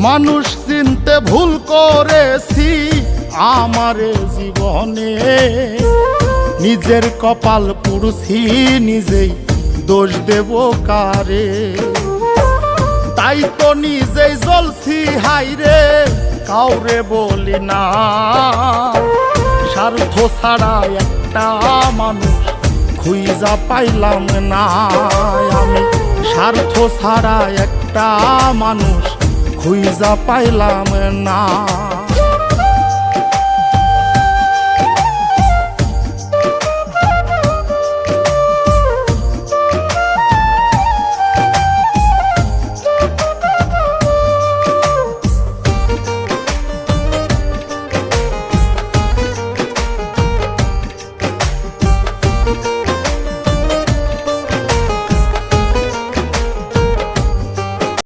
মানুষ চিনতে ভুল করেছি আমারে জীবনে, নিজের কপাল পুড়ছি নিজেই, দোষ দেব কারে? তাই তো নিজেই জ্বলছি হাইরে, কাউরে বলি না। স্বার্থ ছাড়া একটা মানুষ খুঁজা পাইলাম না আমি, স্বার্থ ছাড়া একটা মানুষ খুঁজা পাইলাম না।